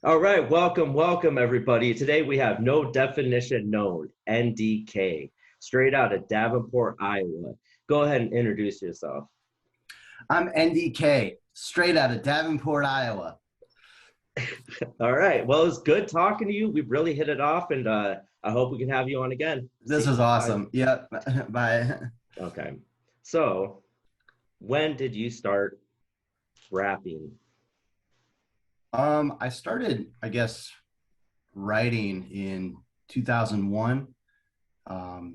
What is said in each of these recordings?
All right, welcome everybody. Today we have No Definition Known, NDK, straight out of Davenport, Iowa. Go ahead and introduce yourself. I'm NDK, straight out of Davenport, Iowa. All right, well, it's good talking to you. We've really hit it off, and I hope we can have you on again. This See, is awesome. Yep. Bye. okay. So, when did you start rapping? I started, I guess, writing in 2001,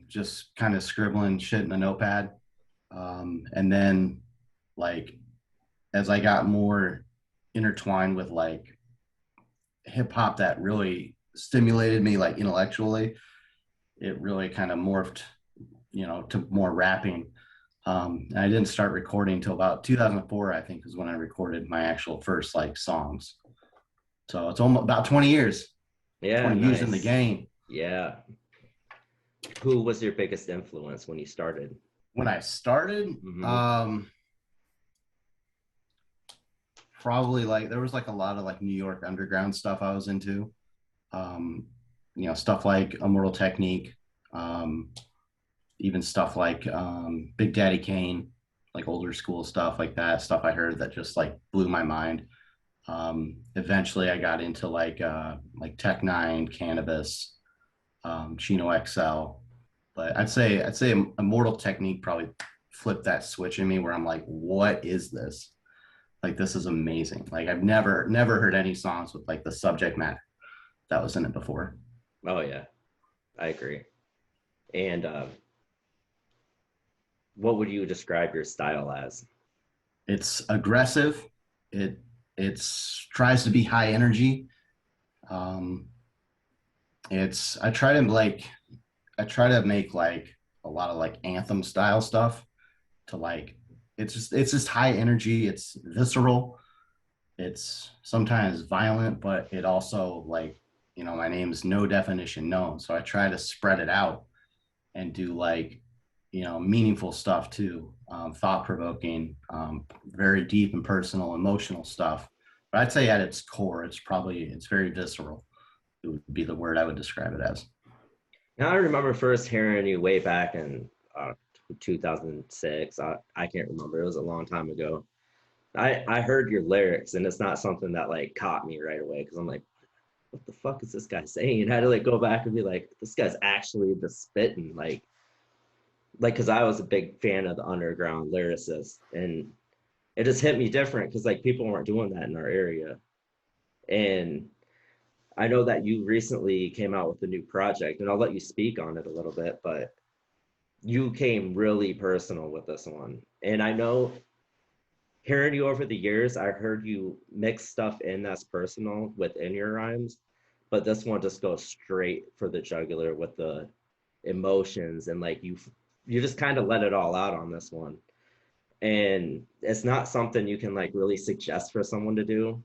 just kind of scribbling shit in a notepad. And then, like, as I got more intertwined with like hip hop that really stimulated me, like intellectually, it really kind of morphed, to more rapping. And I didn't start recording until about 2004, I think, is when I recorded my actual first like songs. So it's almost about 20 years, Yeah, 20 years in the nice. game. Yeah. Who was your biggest influence when you started? When I started, Hmm. um, probably like there was like a lot of like New York underground stuff I was into. Um, stuff like Immortal Technique, um, even stuff like Big Daddy Kane, like older school stuff like that, stuff I heard that just like blew my mind. Eventually I got into like Tech Nine, Cannabis, Chino XL. But I'd say Immortal Technique probably flipped that switch in me where I'm like, what is this? Like this is amazing. Like I've never heard any songs with like the subject matter that was in it before. Oh yeah, I agree. And what would you describe your style as? It's aggressive. It it's tries to be high energy. Um, it's I try to make like a lot of like anthem style stuff to like it's just high energy, it's visceral, it's sometimes violent, but it also like, my name's no definition known. So I try to spread it out and do like, meaningful stuff too, thought provoking, very deep and personal, emotional stuff. But I'd say at its core, it's very visceral. It would be the word I would describe it as. Now, I remember first hearing you way back in 2006. I can't remember. It was a long time ago. I heard your lyrics, and it's not something that like caught me right away because I'm like, what the fuck is this guy saying? I had to like go back and be like, this guy's actually the spitting like because I was a big fan of the underground lyricist, and it just hit me different because like people weren't doing that in our area, and I know that you recently came out with a new project, and I'll let you speak on it a little bit, but you came really personal with this one. And I know hearing you over the years, I heard you mix stuff in that's personal within your rhymes, but this one just goes straight for the jugular with the emotions and like you just kind of let it all out on this one. And it's not something you can like really suggest for someone to do,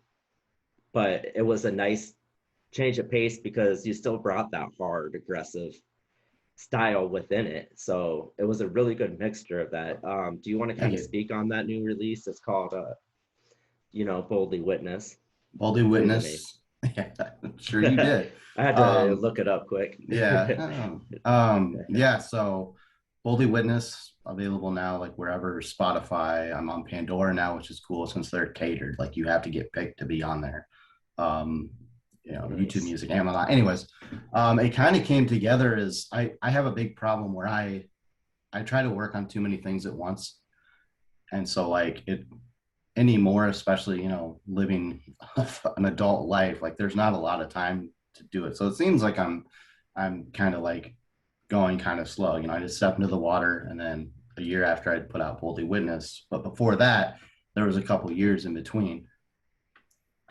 but it was a nice change of pace because you still brought that hard, aggressive style within it. So it was a really good mixture of that. Do you want to Thank kind of you. speak on that new release? It's called, Boldly Witness. Baldy I believe the name. Witness. Yeah, I'm sure you did. I had to Um, look it up quick. yeah. Yeah. So Baldy Witness available now, like wherever Spotify. I'm on Pandora now, which is cool since they're catered. Like you have to get picked to be on there. Um, YouTube Nice. Music, Amazon. Anyways, it kind of came together as I have a big problem where I try to work on too many things at once, and so like it anymore, especially living an adult life, like there's not a lot of time to do it. So it seems like I'm kind of like going kind of slow. I just stepped into the water, and then a year after I'd put out Boldly Witness, but before that, there was a couple years in between.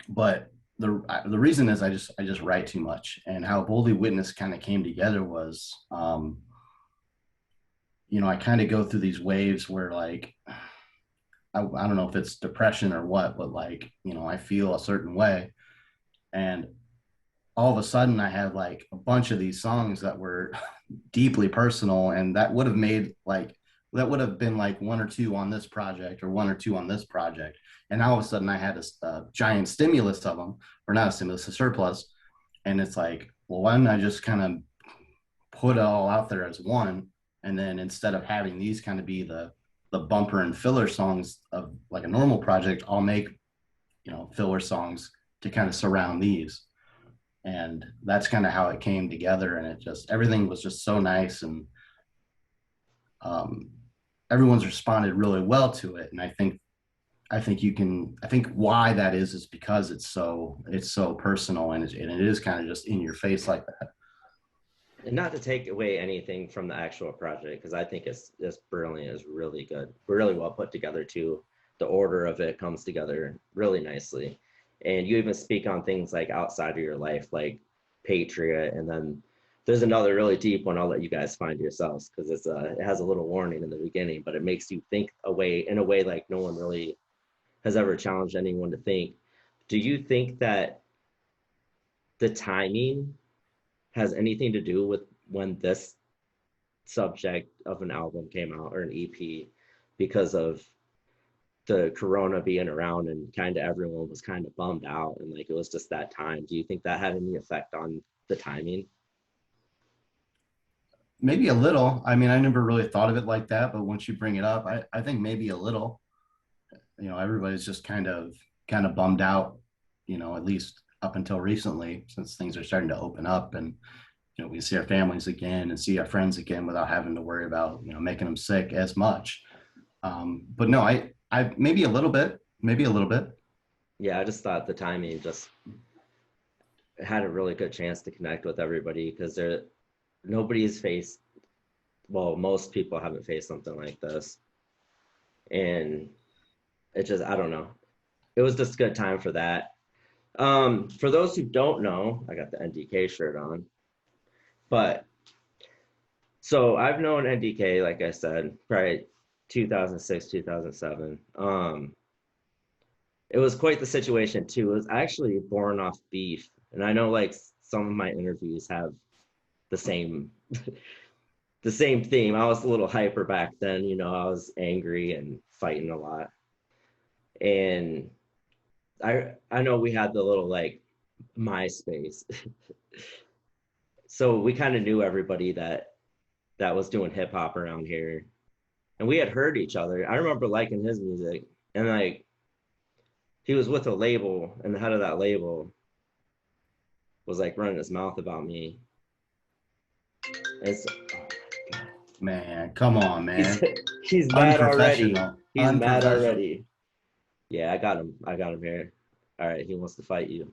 But the reason is I just write too much, and how Boldly Witness kind of came together was, I kind of go through these waves where like I don't know if it's depression or what, but like, I feel a certain way. And all of a sudden I had like a bunch of these songs that were deeply personal, and that would have been like one or two on this project or one or two on this project. and all of a sudden I had a giant stimulus of them, or not a stimulus, a surplus. And it's like, well, why don't I just kind of put it all out there as one? And then instead of having these kind of be the bumper and filler songs of like a normal project, I'll make, filler songs to kind of surround these. And that's kind of how it came together. And it just, everything was just so nice. And um, everyone's responded really well to it. And I think why that is because it's so personal, and it is kind of just in your face like that. And not to take away anything from the actual project, because I think it's brilliant, it's really good, really well put together too. The order of it comes together really nicely, and you even speak on things like outside of your life, like Patriot, and then there's another really deep one. I'll let you guys find yourselves because it has a little warning in the beginning, but it makes you think in a way like no one really has ever challenged anyone to think. Do you think that the timing has anything to do with when this subject of an album came out or an EP, because of the corona being around and kind of everyone was kind of bummed out and like it was just that time? Do you think that had any effect on the timing? Maybe a little. I mean, I never really thought of it like that, but once you bring it up, I think maybe a little. Everybody's just kind of bummed out, at least up until recently, since things are starting to open up, and we see our families again and see our friends again without having to worry about making them sick as much. But no, I maybe a little bit, maybe a little bit. Yeah, I just thought the timing just had a really good chance to connect with everybody because nobody's faced, well, most people haven't faced something like this, and it just, I don't know, it was just a good time for that. For those who don't know, I got the NDK shirt on, but so I've known NDK, like I said, probably 2006, 2007. It was quite the situation too. It was actually born off beef, and I know like some of my interviews have the same the same theme. I was a little hyper back then, I was angry and fighting a lot, and I know we had the little like MySpace, so we kind of knew everybody that was doing hip hop around here, and we had heard each other. I remember liking his music, and like he was with a label, and the head of that label was like running his mouth about me. It's Man, come on, he's man. he's mad already. Unprofessional. He's mad Unprofessional. already. Yeah, I got him. I got him here. All right, he wants to fight you.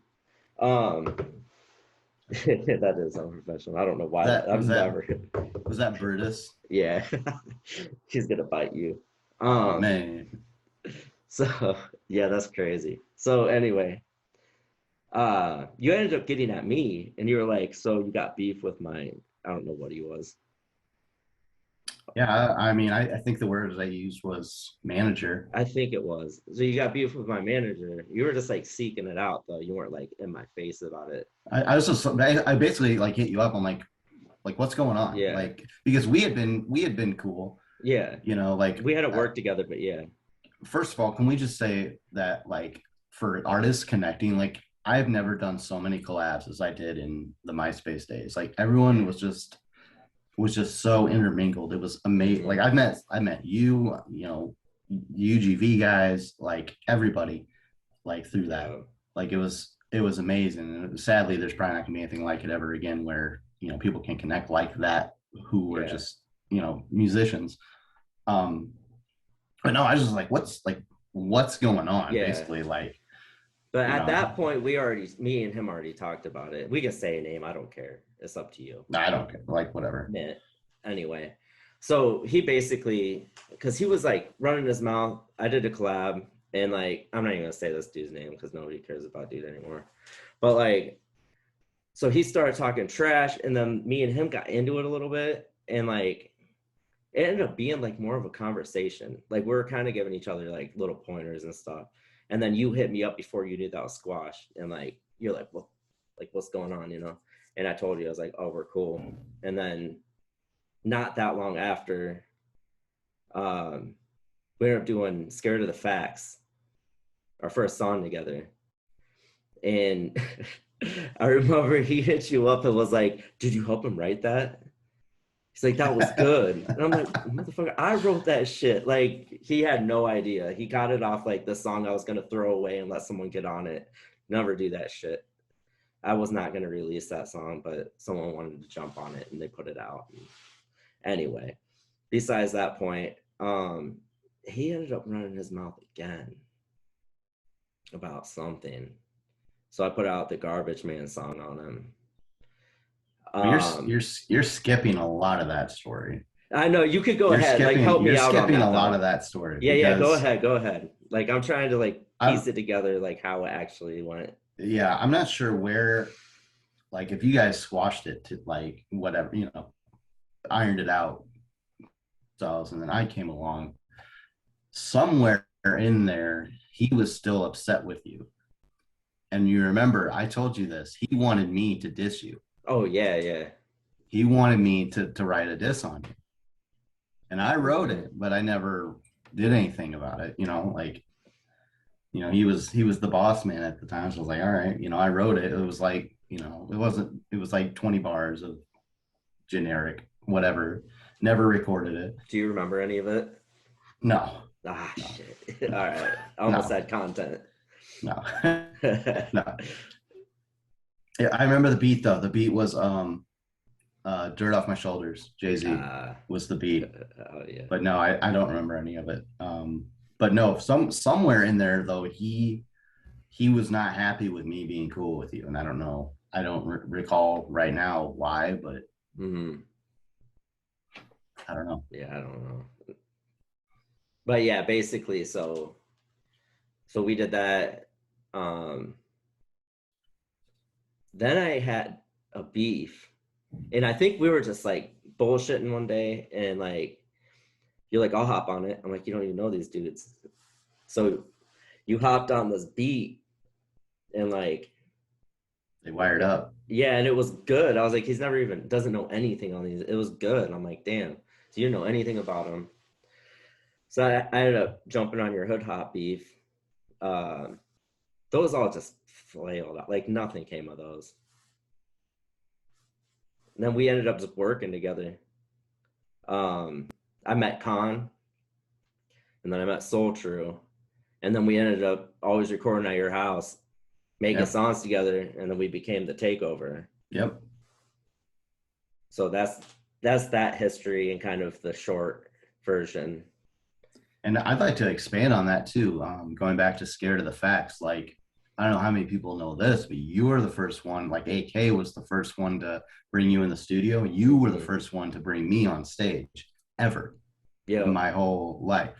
Um, that is unprofessional. I don't know why. That I've was that never. was that Brutus? Yeah, he's gonna bite you. Man. So yeah, that's crazy. So anyway, you ended up getting at me, and you were like, "So you got beef with my?" I don't know what he was. Yeah, I mean, I think the word I used was manager. I think it was. So you got beef with my manager. You were just like seeking it out, though. You weren't like in my face about it. I was just I basically like hit you up. I'm like what's going on? Yeah, Like because we had been cool, yeah. like We hadn't worked together, but yeah, first of all, can we just say that like for artists connecting, like I've never done so many collabs as I did in the MySpace days. Like everyone was just so intermingled. It was amazing. mm-hmm. Like I met you, UGV guys, like everybody, like through that. Yeah, Like it was amazing. And sadly, there's probably not gonna be anything like it ever again, where people can connect like that who are yeah, just musicians. Um, but no, I was just like, what's going on? yeah. Basically, like But you at know, that point, me and him already talked about it. We can say a name. I don't care. It's up to you. I don't care. Like whatever. Yeah. Anyway, so he basically, because he was like running his mouth. I did a collab, and like I'm not even gonna say this dude's name because nobody cares about dude anymore. But like, so he started talking trash, and then me and him got into it a little bit, and like it ended up being like more of a conversation. Like we were kind of giving each other like little pointers and stuff. And then you hit me up before you knew that was squash, and like you're like, well, like what's going on, And I told you, I was like, oh, we're cool. And then not that long after, we ended up doing Scared of the Facts. our first song together. And I remember he hit you up and was like, did you help him write that? He's like, that was good. And I'm like, motherfucker, I wrote that shit. Like, he had no idea. He got it off like the song I was going to throw away and let someone get on it. Never do that shit. I was not going to release that song, but someone wanted to jump on it and they put it out. Anyway, besides that point, he ended up running his mouth again about something. So I put out the Garbage Man song on him. You're skipping a lot of that story. I know, you could go ahead, like help me You're out on skipping that a lot though. of that story Yeah, because go ahead. Like I'm trying to like I piece it together, like how it actually went. yeah, I'm not sure where, like if you guys squashed it to like whatever, ironed it out, and then I came along. Somewhere in there, he was still upset with you. And you remember, I told you this. He wanted me to diss you. Oh yeah. He wanted me to write a diss on you. And I wrote Mm-hmm. it, but I never did anything about it. He was the boss man at the time. So I was like, all right, I wrote it. It was like, it was like 20 bars of generic, whatever. Never recorded it. Do you remember any of it? No, Ah, no, shit. All right. I almost no, had content. no, no. Yeah, I remember the beat though. The beat was Dirt Off My Shoulders. Jay-Z uh, was the beat. oh yeah. But no, I don't remember any of it. But no, somewhere in there though, he was not happy with me being cool with you, and I don't know. I don't recall right now why, but Mm-hmm. I don't know. Yeah, I don't know. But yeah, basically, so we did that. Um, then I had a beef, and I think we were just like bullshitting one day, and like you're like, I'll hop on it. I'm like, you don't even know these dudes. So you hopped on this beat, and like, They wired up. yeah, and it was good. I was like, he's never even doesn't know anything on these. It was good. I'm like, damn. So you didn't know anything about him. So I ended up jumping on your hood hop beef. Um, those all just flailed out. Like nothing came of those. And then we ended up just working together. I met Khan, and then I met Soul True, and then we ended up always recording at your house, making Yep. songs together, and then we became the Takeover. Yep. So that's that history and kind of the short version. And I'd like to expand on that too. Going back to Scared of the Facts, like I don't know how many people know this, but you were the first one. Like AK was the first one to bring you in the studio. You were the first one to bring me on stage ever in Yeah, my whole life.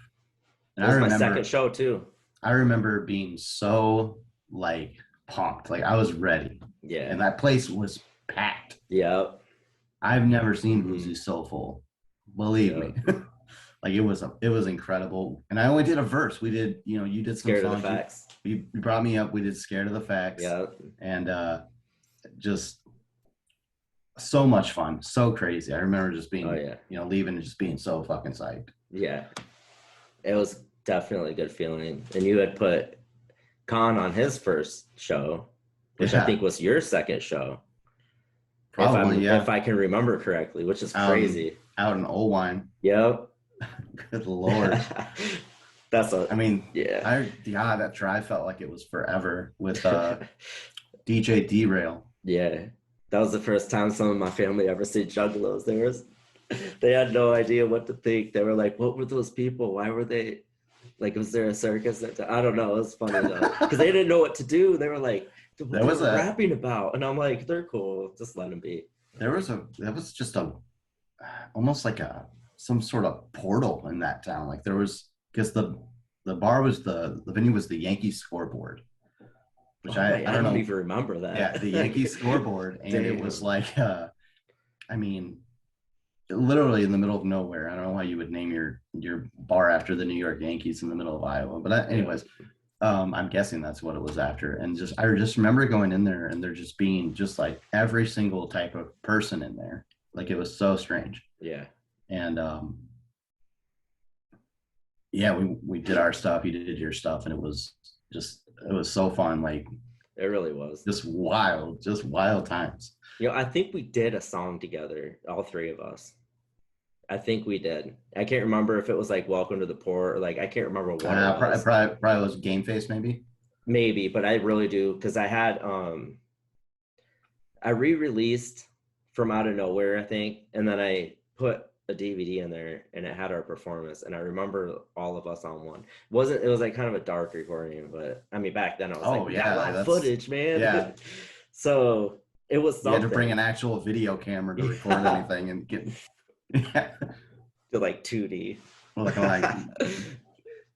And it was my second show too. I remember being so like pumped, like I was ready, Yeah, and that place was packed. yeah, I've never seen mm-hmm. Boozy so full. Believe Yeah. me. Like it was incredible. And I only did a verse. We did, you did some Scared of the songs. Facts. You brought me up. We did Scared of the Facts. Yeah, And just so much fun. So crazy. I remember just being, oh yeah, leaving and just being so fucking psyched. yeah. It was definitely a good feeling. And you had put Khan on his first show, which I think was your second show. Probably, if I can remember correctly, which is crazy. Out in Old Wine. Yep. Good Lord. I mean, yeah. That drive felt like it was forever with DJ Derail. Yeah. That was the first time some of my family ever seen Juggalos. They had no idea what to think. They were like, what were those people? Why were they like, was there a circus? I don't know. It was funny though. Because they didn't know what to do. They were like, what they were rapping about. And I'm like, they're cool. Just let them be. That was just almost like some sort of portal in that town. Like there was, because the bar was the venue was the Yankees scoreboard, which I don't know. Even remember that. Yeah, the Yankees scoreboard, and it was like, literally in the middle of nowhere. I don't know why you would name your bar after the New York Yankees in the middle of Iowa, but anyways, I'm guessing that's what it was after. And I just remember going in there and there just being just like every single type of person in there. Like it was so strange. Yeah. And yeah, we did our stuff. You did your stuff, and it was Just it was so fun, like It really was. just wild times. I think we did a song together, all three of us. I think we did. I can't remember if it was like Welcome to the Port or like I can't remember what it was. Probably was Game Face, maybe. Maybe, but I really do because I re-released from out of nowhere, I think, and then I put a DVD in there and it had our performance and I remember all of us on one. It was like kind of a dark recording, but I mean back then I was like, Oh we got yeah, live that's footage, man. yeah. So it was You had to bring something. an actual video camera to record Yeah. anything and get yeah, To like 2D. looking like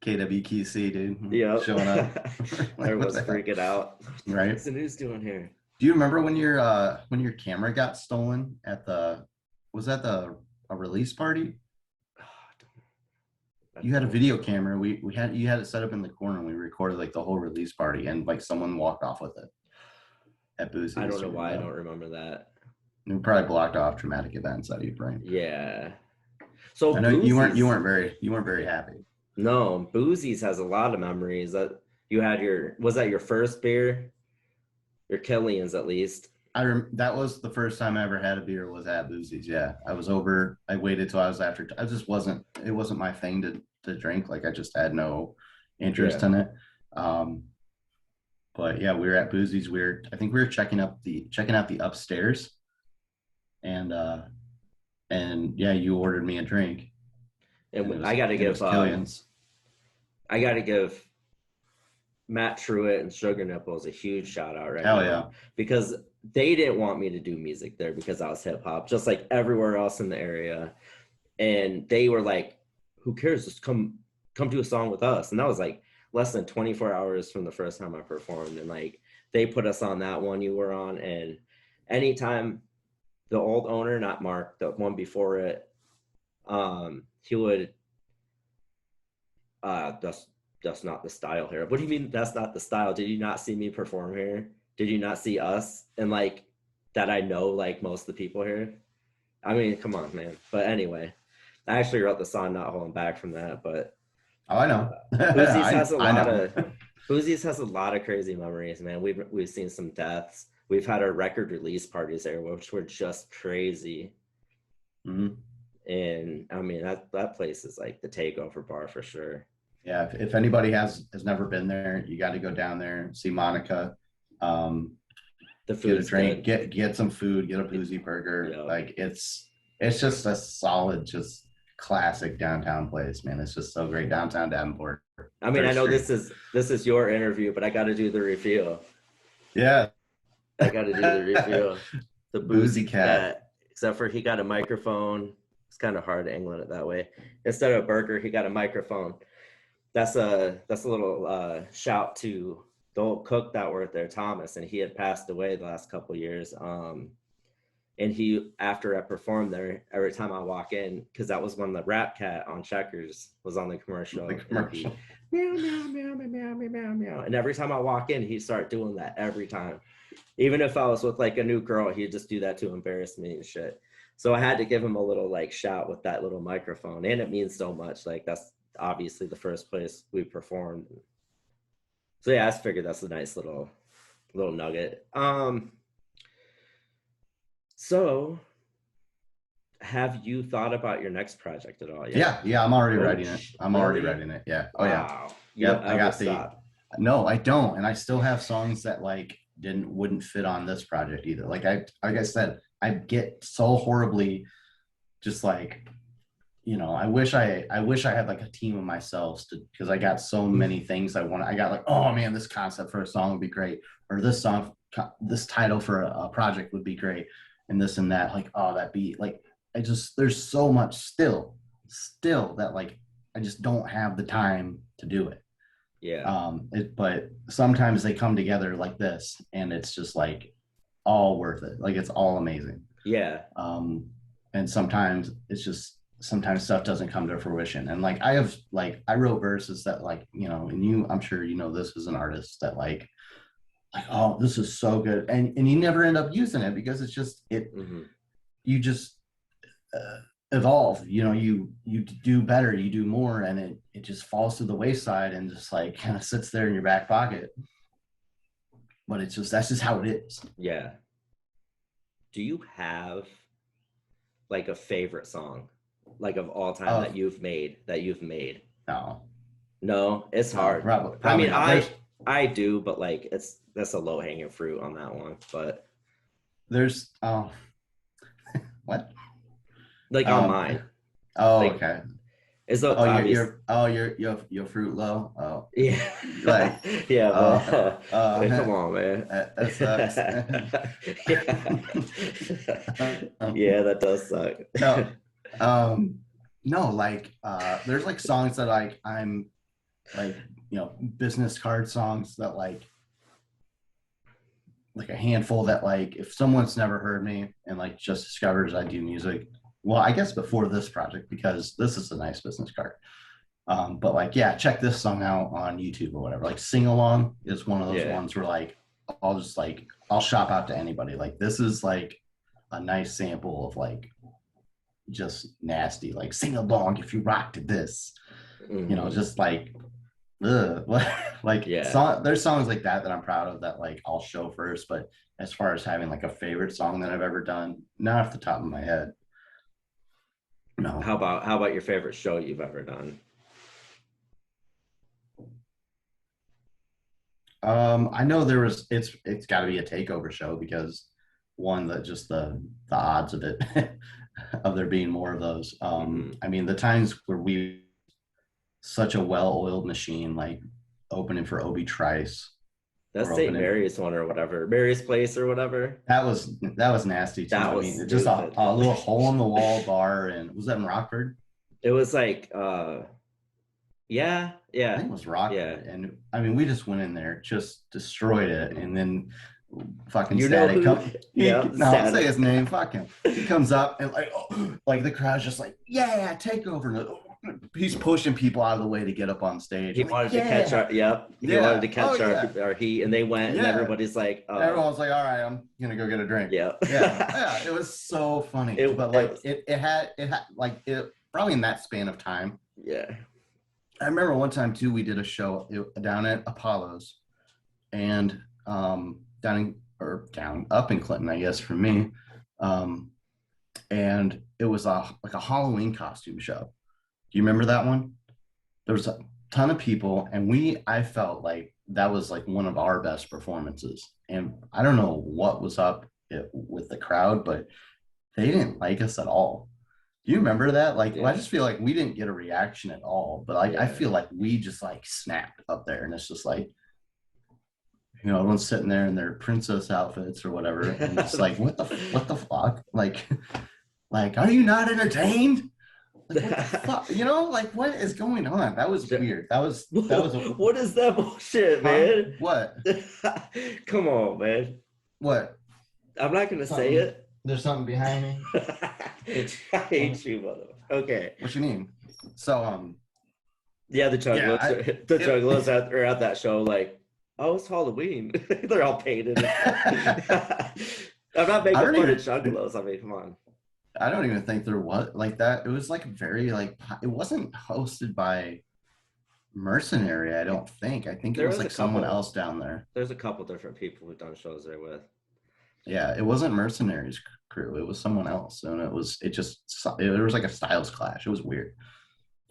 KWQC, dude, Yep. showing up. Like what Everyone's the hell, freaking out. right? What's the news doing here? Do you remember when your camera got stolen at the was that the a release party? I You had a don't video camera. We had you had it set up in the corner and we recorded like the whole release party and like someone walked off with it at I Boozy's. don't Do know you why I remember don't that? remember that. We probably blocked off traumatic events out of your brain. Yeah. So I know Boozy's, you weren't very happy. no, Boozy's has a lot of memories. That you had was that your first beer? Your Killian's at least. That was the first time I ever had a beer was at Boozy's. Yeah, I was over. I waited till I was after. I just wasn't. It wasn't my thing to drink. Like I just had no interest Yeah. in it. Um, but yeah, we were at Boozy's. I think we were checking out the upstairs, and yeah, you ordered me a drink, and And I gotta it give was Killian's. I gotta give Matt Truitt and Sugar Nipples a huge shout out right Hell now yeah. because they didn't want me to do music there because I was hip hop, just like everywhere else in the area. And they were like, "Who cares? Just come do a song with us." And that was like less than 24 hours from the first time I performed. And like they put us on that one you were on. And anytime the old owner, not Mark, the one before it, he would that's not the style here. What do you mean that's not the style? Did you not see me perform here? Did you not see us? And like that I know like most of the people here? I mean, come on, man. But anyway, I actually wrote the song not holding back from that, but Oh, I know. Boozies has a I lot know. of Boozies has a lot of crazy memories, man. We've seen some deaths. We've had our record release parties there, which were just crazy. Mhm. And I mean that place is like the takeover bar for sure. Yeah, if anybody has never been there, you got to go down there, see Monica, um, The get a food's drink, good. get some food, get a boozy burger. Yeah. Like it's just a solid, just classic downtown place, man. It's just so great downtown Davenport, I mean, Third I know Street. this is your interview, but I got to do the review. Yeah, I got to do the review. The boozy boozy cat. cat, except for he got a microphone. It's kind of hard angling it that way. Instead of a burger, he got a microphone. That's a little shout to the old cook that worked there, Thomas, and he had passed away the last couple of years. And he after I performed there, every time I walk in, because that was when the Rap Cat on Checkers was on the The commercial, and it'd be commercial. meow meow meow meow meow meow meow meow. And every time I walk in, he'd start doing that every time. Even if I was with like a new girl, he'd just do that to embarrass me and shit. So I had to give him a little like shout with that little microphone, and it means so much. Like that's obviously the first place we performed. So yeah, I just figured that's a nice little nugget. So have you thought about your next project at all yet? Yeah, I'm already Oh, writing it. I'm already really? writing it. Yeah. Oh yeah. Wow. You don't Yep. I ever got the stop. no, I don't. And I still have songs that like wouldn't fit on this project either. Like I said, I get so horribly just like, I wish I had like a team of myself to because I got so many things I want. I got like, oh man, this concept for a song would be great, or this title for a project would be great, and this and that. Like, oh, that beat. Like, there's so much still that like I just don't have the time to do it. Yeah. But sometimes they come together like this, and it's just like all worth it. Like it's all amazing. Yeah. And sometimes stuff doesn't come to fruition. And like I wrote verses that like, and I'm sure this as an artist that like, oh, this is so good. And you never end up using it because it's just Mm-hmm. you just evolve. You know, you do better, you do more, and it just falls to the wayside and just like kind of sits there in your back pocket. But it's just that's just how it is. Yeah. Do you have like a favorite song, like of all time that Oh you've made? no, No, it's no, hard. I probably mean, not. I do, but like that's a low hanging fruit on that one. But There's what? like on Um, mine, oh like okay. it's a Oh, obvious. you're Fruit Low. Oh, Yeah, like yeah, oh, but come on, man. that sucks. Yeah, yeah, that does suck. No, um, no, like there's like songs that I'm like business card songs that like a handful that like if someone's never heard me and like just discovers I do music. Well, I guess before this project because this is a nice business card. But like, yeah, check this song out on YouTube or whatever. Like, sing along is one of those Yeah, ones where like I'll shop out to anybody. Like, this is like a nice sample of like just nasty. Like, sing along if you rock to this. hmm, Just like ugh. Like yeah. there's songs like that that I'm proud of that like I'll show first. But as far as having like a favorite song that I've ever done, not off the top of my head. No. How about your favorite show you've ever done? I know it's got to be a takeover show because one that just the odds of it of there being more of those. Hmm. I mean the times where we such a well-oiled machine like opening for Obi Trice That's or St. opening Mary's one or whatever, Mary's Place or whatever. that was nasty too. That I was mean just stupid. a little hole in the wall bar and was that in Rockford? It was like, yeah, I yeah, think it was yeah. Rockford. And I mean, we just went in there, just destroyed it, and then fucking You know Static who? come. Yeah, No, I'll say his static. name. Fuck him. He comes up and like, oh, like the crowd's just like, yeah, take over. And he's pushing people out of the way to get up on stage. He I'm like, wanted to catch yeah, our. Yep, he wanted to yeah, oh catch yeah, our heat, and they went, and yeah. everybody's like, And everyone's like, all right, I'm gonna go get a drink. yeah. Yeah, yeah. It was so funny, it but it like was, it had like it probably in that span of time. yeah. I remember one time too, we did a show down at Apollo's and down up in Clinton, I guess for me. Um, and it was like a Halloween costume show. Do you remember that one? There was a ton of people, and I felt like that was like one of our best performances. And I don't know what was up with the crowd, but they didn't like us at all. Do you remember that? Like, well, I Yeah, just feel like we didn't get a reaction at all, but like I yeah. feel like we just like snapped up there, and it's just like everyone's sitting there in their princess outfits or whatever, and just like, what the fuck? Like, are you not entertained? Like, what the fuck? Like, what is going on? That was weird. That was a What is that bullshit, huh? man? What? Come on, man. What? I'm not gonna say Something? it. There's something behind me. I hate you, mother. Okay. What you mean? So Yeah, the yeah, juggalos, I the it, juggalos are at that show, like, oh, it's Halloween. They're all painted and stuff. I'm not I making don't fun of even juggalos. I mean, come on. I don't even think there was like that. It was like very like it wasn't hosted by Mercenary, I don't think. I think it There was was a like someone couple. else down there. There's a couple different people who've done shows there with. Yeah, it wasn't Mercenaries crew. It was someone else, and it was like a styles clash. It was weird.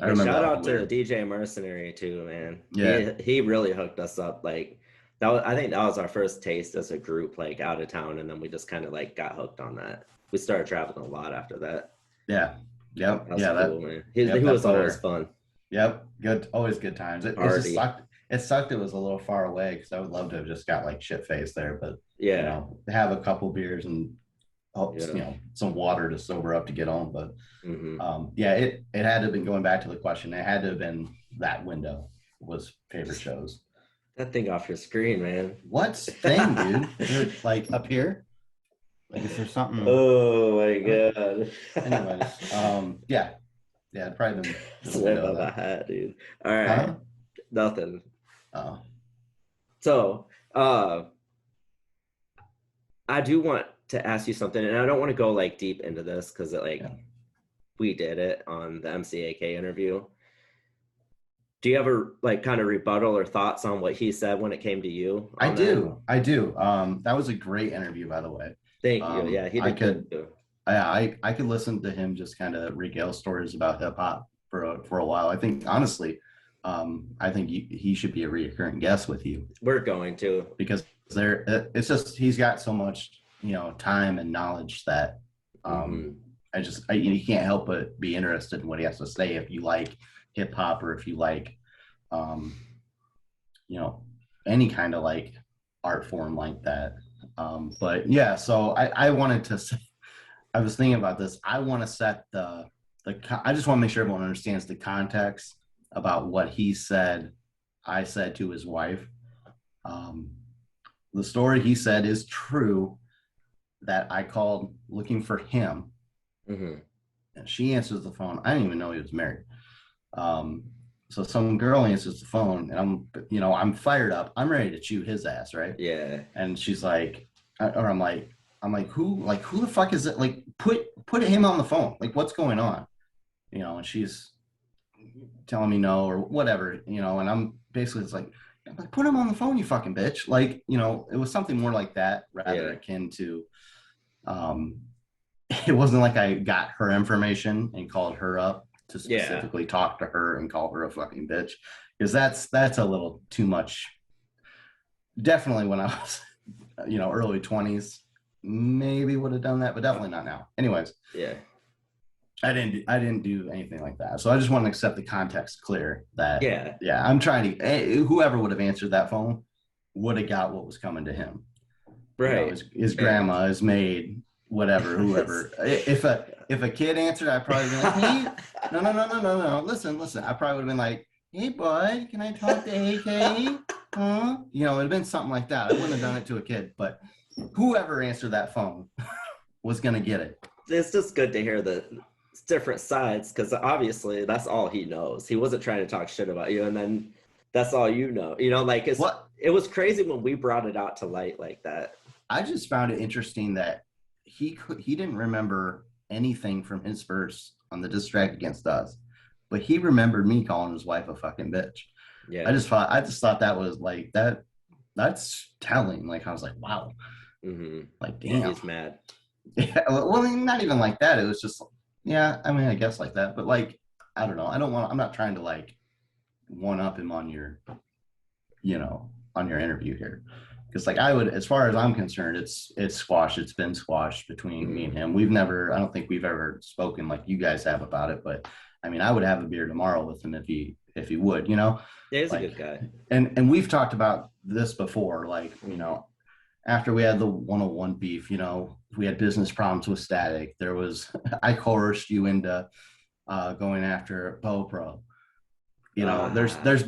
I Hey, remember shout that was out to weird. DJ Mercenary too, man. Yeah, He really hooked us up. Like that was, I think that was our first taste as a group, like out of town, and then we just kind of like got hooked on that. We started traveling a lot after that. yeah, yep, That was yeah. cool, man. He Yep, that was put always our fun. yep, good, always good times. It just Party. sucked. It sucked. It was a little far away because I would love to have just got like shit faced there, but Yeah. have a couple beers and Yeah. some water to sober up to get on. But Hmm. yeah, it had to have been going back to the question. It had to have been that window was favorite shows. That thing off your screen, man. What thing, dude? Like up here? Like, is there something? Oh my god. Anyways, yeah, it'd probably been That's the right window by my then. hat, dude. All right. Huh? Nothing. Oh, So, uh, I do want to ask you something, and I don't want to go like deep into this because it like yeah. we did it on the MCAK interview. Do you ever like kind of rebuttal or thoughts on what he said when it came to you I on that? do. I do. That was a great interview, by the way. Thank you. Yeah, he I did good could too. I could listen to him just kind of regale stories about hip hop for a while. I think honestly, I think he should be a reoccurring guest with you We're going to. because it's just he's got so much time and knowledge that Mm-hmm. you can't help but be interested in what he has to say if you like hip hop or if you like um, you know any kind of like art form like that. But yeah, so I wanted to say, I was thinking about this. I want to set I just want to make sure everyone understands the context about what he said. I said to his wife. Um, the story he said is true. That I called looking for him, Mm-hmm. and she answers the phone. I didn't even know he was married. Um, so some girl answers the phone, and I'm fired up. I'm ready to chew his ass, right? Yeah. And she's like, or I'm like, who the fuck is it? Like, put him on the phone. Like, what's going on? And she's telling me no or whatever, and I'm basically it's like, put him on the phone, you fucking bitch. Like, it was something more like that, rather akin to, um, it wasn't like I got her information and called her up to specifically talk to her and call her a fucking bitch, because that's a little too much. Definitely when I was, early 20s, maybe would have done that, but definitely not now. Anyways, Yeah. I didn't do anything like that. So I just want to accept the context clear that Yeah. I'm trying to whoever would have answered that phone would have got what was coming to him. Right. His grandma, his maid, whatever, whoever. If a kid answered, I'd probably be like, hey, no. Listen. I probably would have been like, hey bud, can I talk to AK? Huh? It'd have been something like that. I wouldn't have done it to a kid, but whoever answered that phone was gonna get it. It's just good to hear the different sides, because obviously that's all he knows. He wasn't trying to talk shit about you, and then that's all you know. Like it was crazy when we brought it out to light like that. I just found it interesting that he didn't remember anything from his verse on the diss track against us, but he remembered me calling his wife a fucking bitch. Yeah. I just thought that was like that. That's telling. Like, I was like, wow. Mm-hmm. Like, damn. He's mad. Yeah. Well, not even like that. It was just, yeah. I mean, I guess like that, but like, I don't know. I'm not trying to like one up him on your interview here. Because like I would, as far as I'm concerned, it's squashed. It's been squashed between me and him. I don't think we've ever spoken like you guys have about it. But I mean, I would have a beer tomorrow with him if he would. Yeah, he's like, a good guy. And we've talked about this before. Like, after we had the 101 beef, we had business problems with Static. There was I coerced you into going after PoPro. There's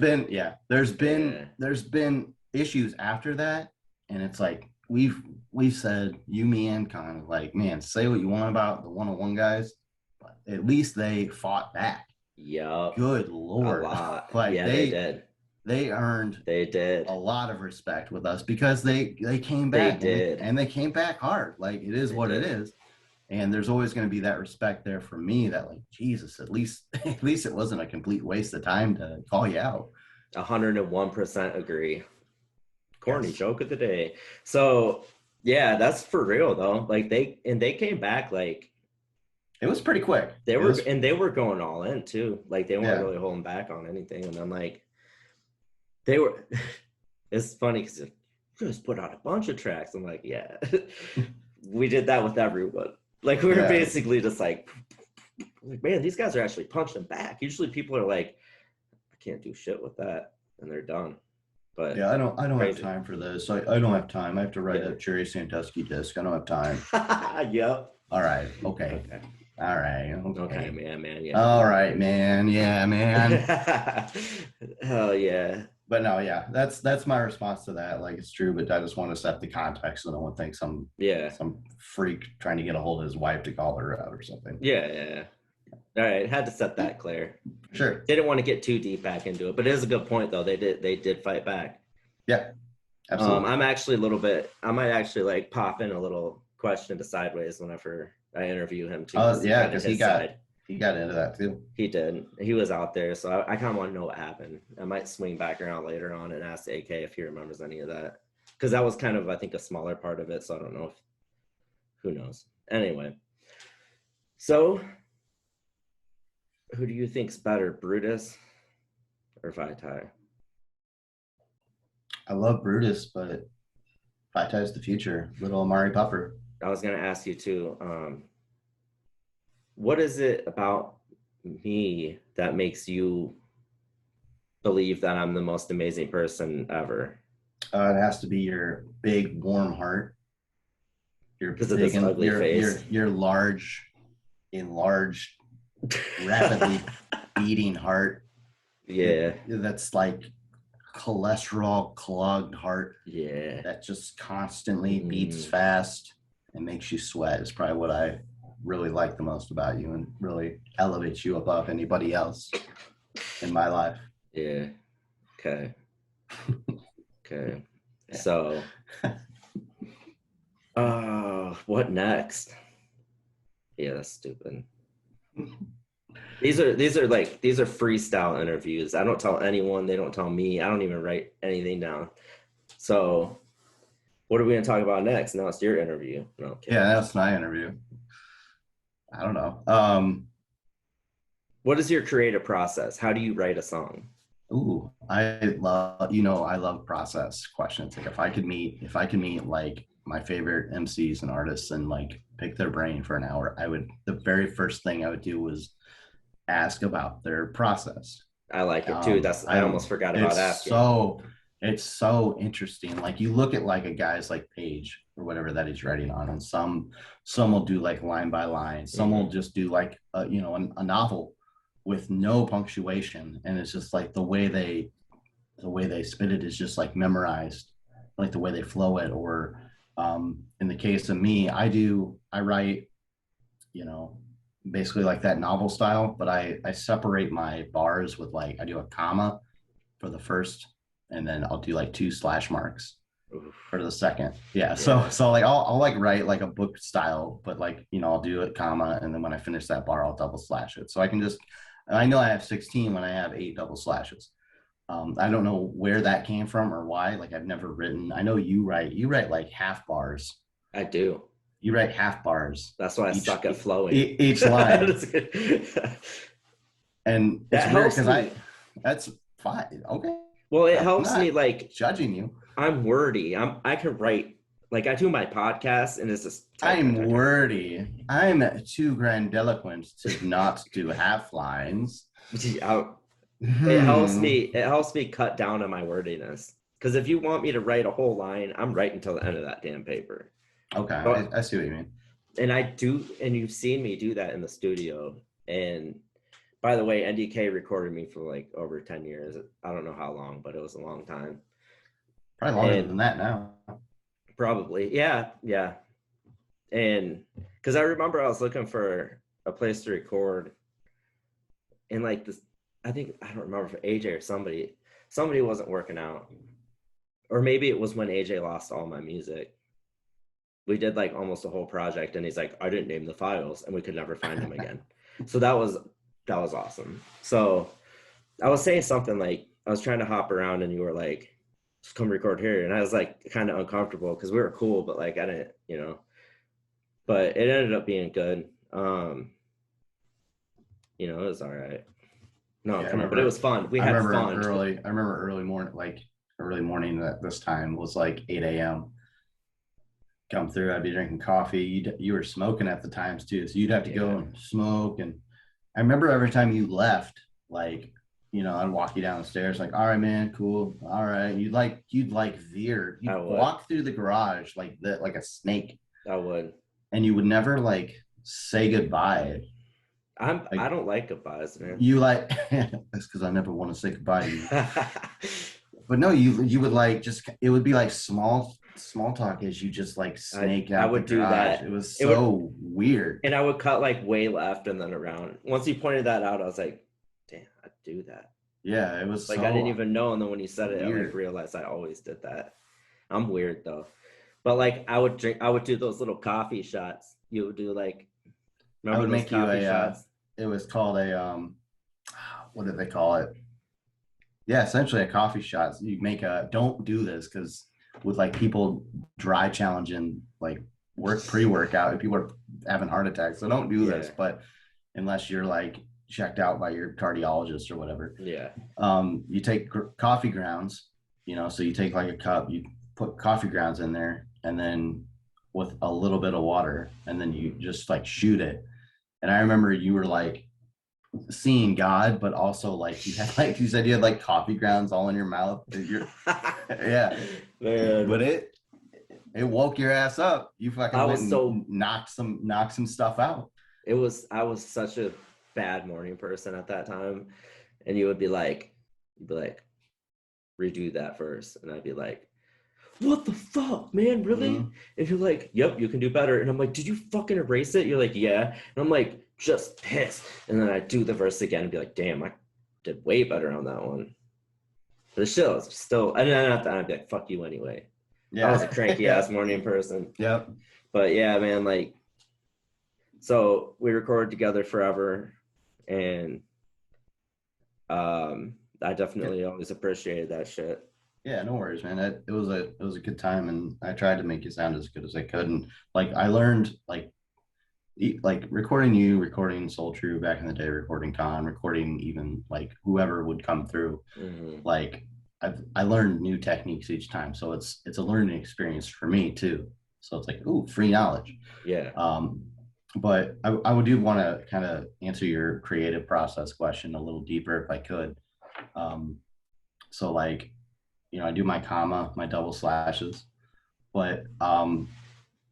been issues after that, and it's like we've said, you, me, and Con, like, man, say what you want about the 101 guys, but at least they fought back. Yep. Good Lord. A lot. Like, yeah, they did. They earned a lot of respect with us because they came back. They did. And they came back hard. Like, it is what it is. And there's always going to be that respect there for me that, like, Jesus, at least it wasn't a complete waste of time to call you out. 101% agree. Corny joke of the day. So yeah, that's for real though. Like they came back like it was pretty quick. They were going all in too. Like they weren't really holding back on anything. And I'm like, they were. It's funny because you just put out a bunch of tracks. I'm like, yeah, we did that with everyone. Like we were basically just like, man, these guys are actually punching back. Usually people are like, I can't do shit with that, and they're done. But yeah, I don't have time for this. I don't have time. I have to write a Jerry Sandusky disc. I don't have time. Yep. All right. Okay. All right. Okay, man. Yeah. All right, man. Yeah, man. Hell yeah. But no, yeah, that's my response to that. Like, it's true, but I just want to set the context so no one thinks some freak trying to get a hold of his wife to call her out or something. Yeah. All right, had to set that clear. Sure. Didn't want to get too deep back into it, but it is a good point though. They did fight back. Yeah, absolutely. I'm actually I might actually like pop in a little question to Sideways whenever I interview him too. Yeah, because he got He got into that too. He did. He was out there, so I kind of want to know what happened. I might swing back around later on and ask AK if he remembers any of that, because that was kind of, I think, a smaller part of it. So I don't know if, who knows. Anyway, so who do you think's better, Brutus or Vitae? I love Brutus, but Vitae's the future. Little Amari Puffer. I was gonna ask you too. What is it about me that makes you believe that I'm the most amazing person ever? It has to be your big warm heart. Your Because of big this and ugly face. your large, enlarged, rapidly beating heart. Yeah. That's like cholesterol clogged heart Yeah. that just constantly beats fast and makes you sweat is probably what I really like the most about you and really elevates you above anybody else in my life. Yeah. Okay. Okay. Yeah. So, what next? Yeah, that's stupid. These are freestyle interviews. I don't tell anyone. They don't tell me. I don't even write anything down. So, what are we gonna talk about next? Now it's your interview. No, okay. Yeah, that's my interview. I don't know. What is your creative process? How do you write a song? I love process questions. Like if I could meet like my favorite MCs and artists and like pick their brain for an hour, the very first thing I would do was ask about their process. I like it too. I almost forgot about asking. It's so interesting. Like you look at like a guy's like page or whatever that he's writing on, and some will do like line by line. Some will just do like a novel with no punctuation, and it's just like the way they spit it is just like memorized, like the way they flow it. Or in the case of me, I write, basically like that novel style, but I separate my bars with like I do a comma for the first, and then I'll do like 2 slash marks for the second. Yeah. So like I'll like write like a book style, but like I'll do a comma, and then when I finish that bar, I'll double slash it. So I know I have 16 when I have 8 double slashes. I don't know where that came from or why. Like I've never written. I know you write like half bars. I do. You write half bars. That's why I suck at flowing. Each line. And it's weird because that's fine. Okay. Well, it helps me like judging you. I'm wordy. I can write, like I do my podcast and it's just I'm wordy. I'm too grandiloquent to not do half lines. It helps me cut down on my wordiness. Because if you want me to write a whole line, I'm writing till the end of that damn paper. Okay, I see what you mean. And I do, and you've seen me do that in the studio. And by the way, NDK recorded me for like over 10 years. I don't know how long, but it was a long time. Probably longer than that now. Probably. Yeah. And because I remember I was looking for a place to record, and like this, I don't remember if AJ or somebody wasn't working out. Or maybe it was when AJ lost all my music. We did like almost a whole project, and he's like, I didn't name the files, and we could never find them again. So that was awesome. So I was saying something like, I was trying to hop around and you were like, just come record here. And I was like kind of uncomfortable because we were cool, but like I didn't, but it ended up being good. It was all right. No, yeah, but it was fun. I remember early morning at this time was like 8 a.m. Come through, I'd be drinking coffee. You were smoking at the times too, so you'd have to go and smoke. And I remember every time you left, like, I'd walk you down the stairs, like, all right, man, cool, all right. You'd veer. You'd walk through the garage like that, like a snake. I would. And you would never like say goodbye. I don't like goodbyes, man. You like that's because I never want to say goodbye to you. But no, you would like it would be like small talk as you just like snake out. I would do that. It was weird. And I would cut like way left and then around. Once you pointed that out, I was like, damn, I'd do that. Yeah, it was like I didn't even know. And then when you said it, I like realized I always did that. I'm weird though. But like I would do those little coffee shots. You would do like, remember those coffee shots? it was called a what did they call it? Yeah, essentially a coffee shot. So you make a don't do this because with like people dry challenging like pre-workout, people are having heart attacks. So don't do this. Yeah. But unless you're like checked out by your cardiologist or whatever, Yeah. you take coffee grounds. So you take like a cup, you put coffee grounds in there, and then with a little bit of water, and then you just like shoot it. And I remember you were like seeing God, but also like you had like you said you had like coffee grounds all in your mouth. Yeah, Man, but it woke your ass up. You fucking I went was and so knocked some stuff out. I was such a bad morning person at that time. And you'd be like, redo that first. And I'd be like, what the fuck, man? Really? Mm-hmm. And you're like, yep, you can do better. And I'm like, did you fucking erase it? You're like, yeah. And I'm like, just pissed. And then I do the verse again and be like, damn, I did way better on that one. But still, and then at that, I'd be like, fuck you anyway. I was a Yeah, cranky yeah, ass morning person. yep. But yeah, man, like, so we recorded together forever. And I definitely always appreciated that shit. Yeah, no worries, man. It was a good time, and I tried to make it sound as good as I could. And like I learned, like recording you, recording Soul True back in the day, recording Con, recording even like whoever would come through. Mm-hmm. Like I learned new techniques each time, so it's a learning experience for me too. So it's like, ooh, free knowledge. Yeah. But I would do want to kind of answer your creative process question a little deeper if I could. Um, so like, I do my comma, my double slashes, but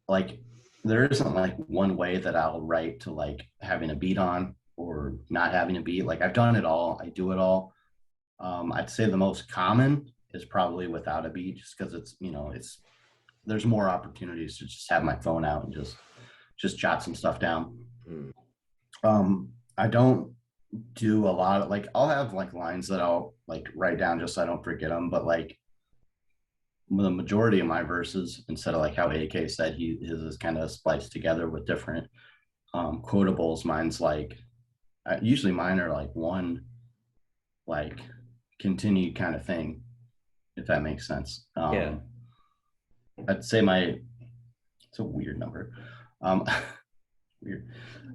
like there isn't like one way that I'll write to like having a beat on or not having a beat. Like I've done it all, I do it all. I'd say the most common is probably without a beat, just because it's there's more opportunities to just have my phone out and just jot some stuff down. Mm. I don't do a lot of like I'll have like lines that I'll like write down just so I don't forget them, but like the majority of my verses, instead of like how AK said his is kind of spliced together with different quotables, mine's like usually mine are like one like continued kind of thing, if that makes sense. Yeah. I'd say it's a weird number. Weird.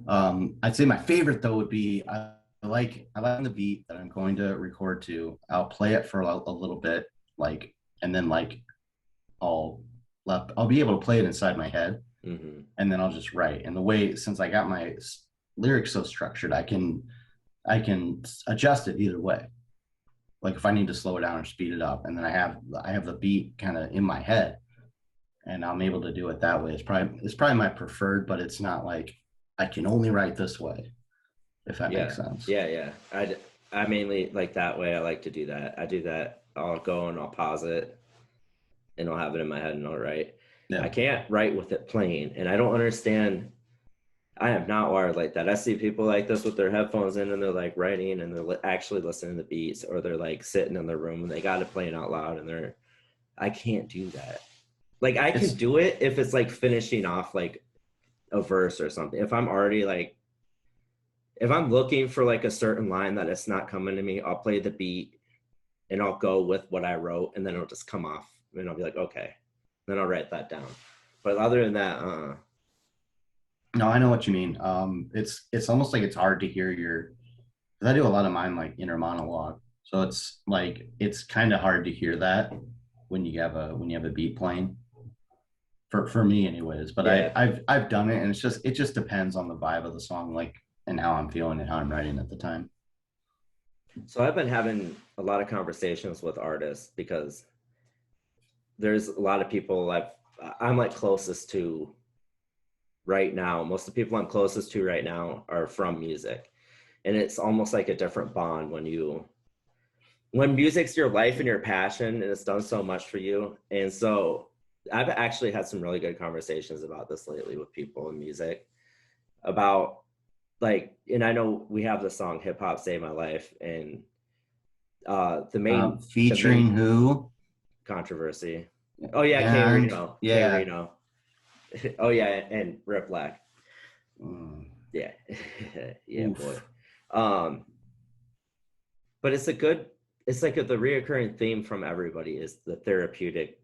I'd say my favorite though would be I like the beat that I'm going to record to. I'll play it for a little bit, like, and then like I'll I'll be able to play it inside my head, Mm-hmm. and then I'll just write. And the way since I got my lyrics so structured, I can adjust it either way. Like if I need to slow it down or speed it up, and then I have the beat kind of in my head, and I'm able to do it that way. It's probably my preferred, but it's not like I can only write this way, if that makes Yeah. sense. Yeah. Yeah. I mainly like that way. I like to do that. I do that. I'll go and I'll pause it and I'll have it in my head and I'll write. I Yeah. can't write with it playing. And I don't understand. I am not wired like that. I see people like this with their headphones in and they're like writing and they're actually listening to the beats, or they're like sitting in their room and they got it playing out loud and I can't do that. Like I can It's do it if it's like finishing off like a verse or something. If I'm already like, if I'm looking for like a certain line that it's not coming to me, I'll play the beat and I'll go with what I wrote and then it'll just come off and I'll be like, okay. Then I'll write that down. But other than that, No, I know what you mean. It's almost like it's hard to hear because I do a lot of mine like inner monologue. So it's like it's kind of hard to hear that when you have a beat playing. For me anyways. But yeah. I've done it, and it just depends on the vibe of the song, like, and how I'm feeling and how I'm writing at the time. So I've been having a lot of conversations with artists because there's a lot of people I'm like closest to right now. Most of the people I'm closest to right now are from music. And it's almost like a different bond when music's your life and your passion and it's done so much for you. And so I've actually had some really good conversations about this lately with people in music about like, and I know we have the song Hip Hop Saved My Life, and the Featuring main who? controversy. Oh yeah, And K yeah. Reno. Oh yeah, and Riplak. Mm. Yeah. Yeah, boy. Oof. Um, but it's like the reoccurring theme from everybody is the therapeutic.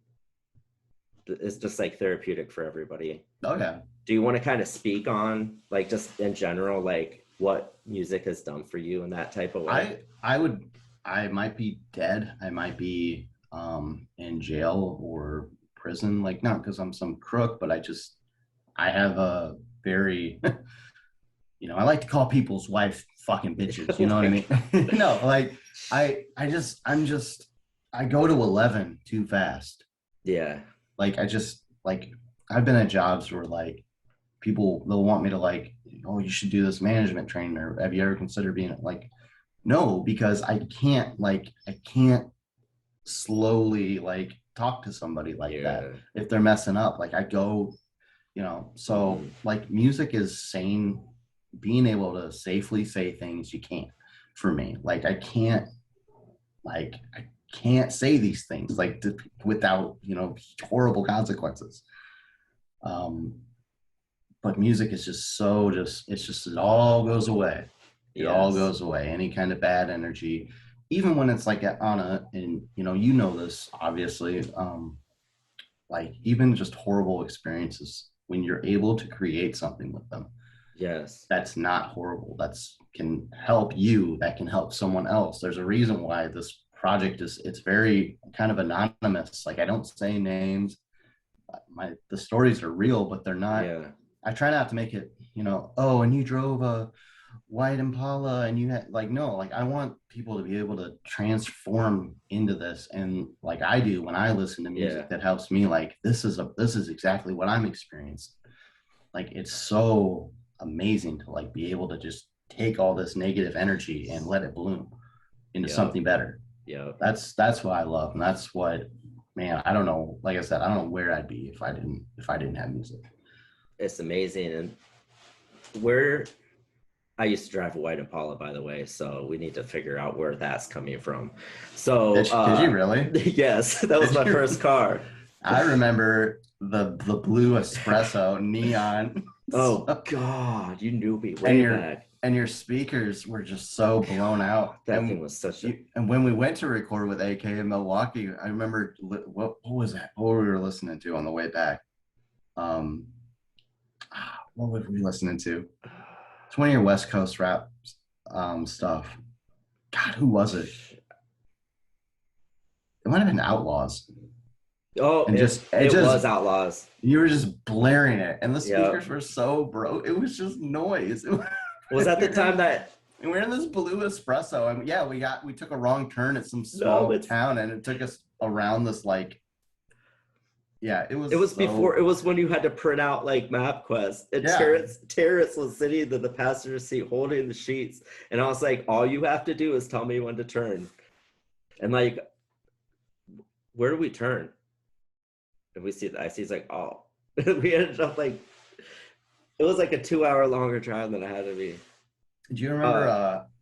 It's just like therapeutic for everybody. Oh yeah. Do you want to kind of speak on like just in general, like what music has done for you in that type of way? I would I might be dead. I might be in jail or prison, like not because I'm some crook, but I have a very I like to call people's wife fucking bitches, you Oh know what I my mean? God. No, like I'm just I go to 11 too fast. Yeah. Like like I've been at jobs where like people they'll want me to like, oh, you should do this management training, or have you ever considered being like, no, because I can't slowly like talk to somebody like that Yeah. if they're messing up. Like I go, so Hmm. like music is saying, being able to safely say things you can't for me. Like I can't say these things like without, horrible consequences. Um, but music is just so it's just it all goes away. It all Yes. goes away. Any kind of bad energy, even when it's like on a, and this obviously, like even just horrible experiences, when you're able to create something with them Yes. that's not horrible, that's can help you, that can help someone else. There's a reason why this project is, it's very kind of anonymous. Like I don't say names. The stories are real, but they're not. Yeah. I try not to make it, oh, and you drove a white Impala and you had like, no, like I want people to be able to transform into this. And like I do when I listen to Yeah. music that helps me, like this is exactly what I'm experiencing. Like it's so amazing to like be able to just take all this negative energy and let it bloom into Yep. something better. Yep. That's what I love. And that's what, man, I don't know. Like I said, I don't know where I'd be if I didn't have music. It's amazing. And where I used to drive a white Impala, by the way, so we need to figure out where that's coming from. So, Did you really? yes, that was Did my you? first car. I remember the blue espresso neon. Oh So, God, you knew me and way back. your speakers were just so blown out. That thing was such a And when we went to record with AK in Milwaukee, I remember what was that? What we were listening to on the way back? Um, what were we listening to? It's one of your West Coast rap stuff. God, who was it? It might have been Outlaws. oh, And just it it just was Outlaws. you were just blaring it, and the Yeah. speakers were so broke. It was just noise. Was that we the were in time that and we're in this blue espresso, and yeah, we took a wrong turn at some no, small town, and it took us around this like, yeah, it it was was before, so, it was when you had to print out like MapQuest. And yeah. Terrence was sitting in the passenger seat holding the sheets. And I was like, all you have to do is tell me when to turn. And like, where do we turn? And we see that I see it's like, oh, we ended up like it was like a 2 hour longer drive than I had to be. Uh Do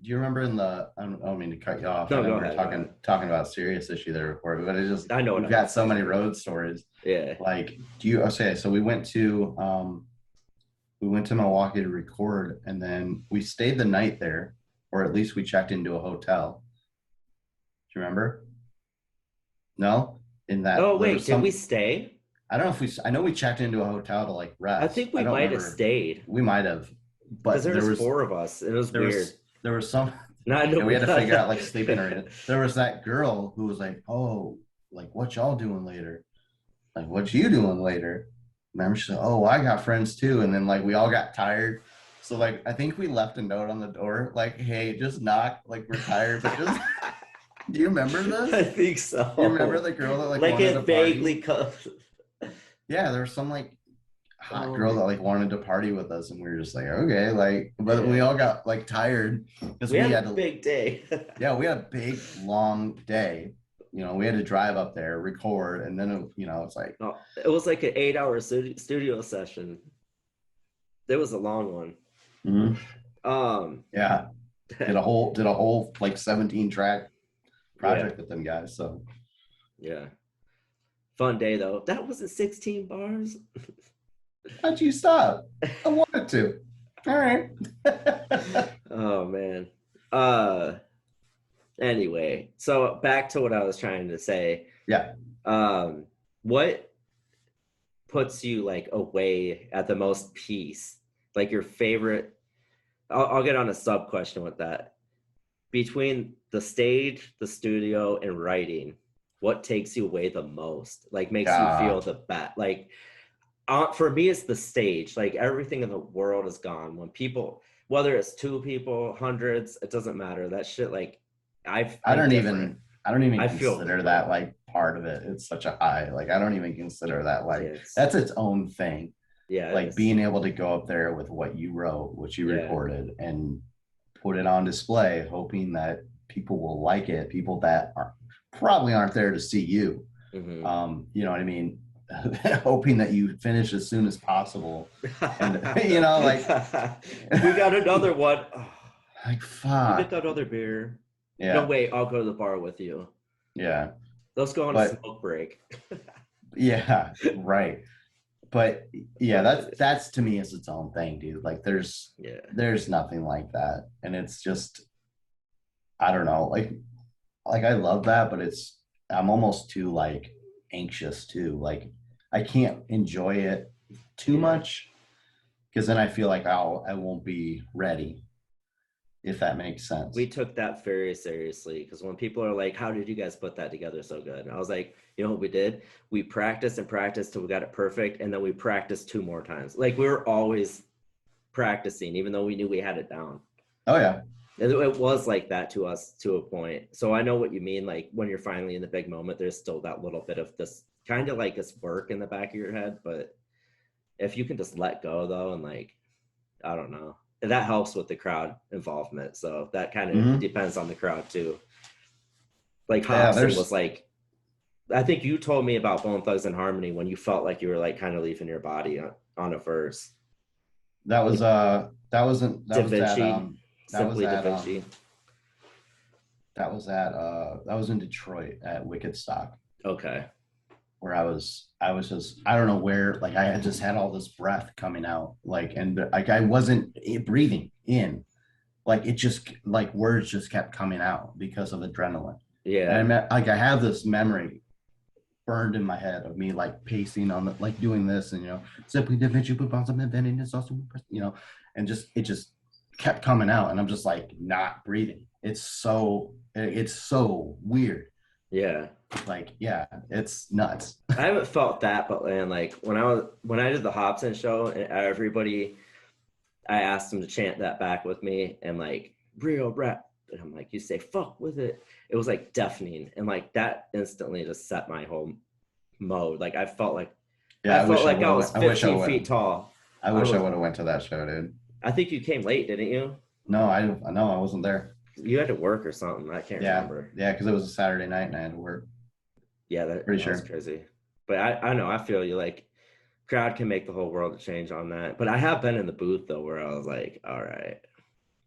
you remember in the, I don't mean to cut you off. I no, know go we were ahead, go ahead. talking about a serious issue there before, but I know what we've I have got to so say. many road stories. Yeah. Like, do you, okay, so we went to Milwaukee to record, and then we stayed the night there, or at least we checked into a hotel. Do you remember? No? In that Oh there was wait, did we some, stay? I don't know if I know we checked into a hotel to like I rest. think I we don't might have remember. stayed We might have, because but there was four of us. It was weird. there was some, No, I know yeah, we we had to got figure out like sleeping that. arrangements. There was that girl who was like, "Oh, like what y'all doing later? Like what you doing later?" Remember, she said, "Oh, I got friends too." And then like we all got tired, so like I think we left a note on the door like, "Hey, just knock. Like we're tired, but just." Do you remember I this? think Do you remember so. the girl that like Like wanted to it party? vaguely comes. Yeah, there was some like hot Oh girl my, that like wanted to party with us, and we were just like, okay, like, but we yeah. all got like tired because We we had had a to, big day. yeah, we had a big long day. We had to drive up there, record, and then it's like, No, it was like an 8 hour studio session. It was a long one. mhm. Um, Yeah, did a whole like 17 track yeah, project with them guys. So yeah. Fun day though. That wasn't 16 bars. how'd you stop? I wanted to. All right. Oh man. Uh anyway, so back to what I was trying to say. Yeah. Um what puts you like away at the most peace? Like your favorite I'll get on a sub question with that. Between the stage, the studio, and writing, what takes you away the most? Like makes you Uh, feel the best? Like for me, it's the stage. Like everything in the world is gone. When people, whether it's two people, hundreds, it doesn't matter. That shit, like I I'm don't different. even I don't even I feel consider that great. like part of it. It's such a high. Like I don't even consider that Yeah, like that's its own thing. yeah, it Like is. being able to go up there with what you wrote, what you Yeah. recorded, and put it on display, hoping that people will like it. People that are probably aren't there to see you. Hmm. You know what I mean? Hoping that you finish as soon as possible. And like We got another one. Oh, like you get fuck. that other beer? No, Yeah. wait, I'll go to the bar with you. Yeah. Let's go on a But smoke break. yeah, right. But yeah, But that's to me is its own thing, dude. Like yeah, there's nothing like that. And it's just I don't know, like I love that, but I'm almost too like anxious too. Like I can't enjoy it too yeah. much because then I feel like I won't be ready, if that makes We sense. took that very seriously because when people are like, "How did you guys put that together so good?" And I was like, "You know what we did? We practiced and practiced till we got it perfect, and then we practiced two more times. Like we were always practicing, even though we knew we had it down. Oh yeah. It was like that to us to a point. So I know what you mean. Like when you're finally in the big moment, there's still that little bit of this kind of like this work in the back of your head. But if you can just let go though, and like, I don't know, that helps with the crowd involvement. So that kind of Hmm. depends on the crowd too. Like Yeah, Hobson was there's like, I think you told me about Bone Thugs and Harmony when you felt like you were like kind of leaving your body on a verse. that was Like Da Vinci, that was simply Da at Vinci. that was in Detroit at Wicked Stock Okay. where I was just I don't know where like I had just had all this breath coming out like and like I wasn't breathing in like it just like words just kept coming out because of adrenaline and Yeah. like I have this memory burned in my head of me like pacing on the like doing this and simply Da Vinci put on some inventing this also and just it just kept coming out and I'm just like not breathing it's so weird Yeah. like yeah it's nuts. I haven't felt that, but man, like when I did the Hobson show and everybody, I asked them to chant that back with me and like real rap, and I'm like, you say fuck with it. It was like deafening, and like that instantly just set my whole mode. Like Yeah, I felt like I was I wish I 15 would feet tall. I I wish I was. would have went to that show, dude. I think you came late, didn't you? No, I know I wasn't there. You had to work or something. I can't Yeah, remember. yeah, because it was a Saturday night and I had to work. Yeah, Pretty that was sure. crazy. But I know I feel you. Like crowd can make the whole world change on that. But I have been in the booth though, where I was like, all right,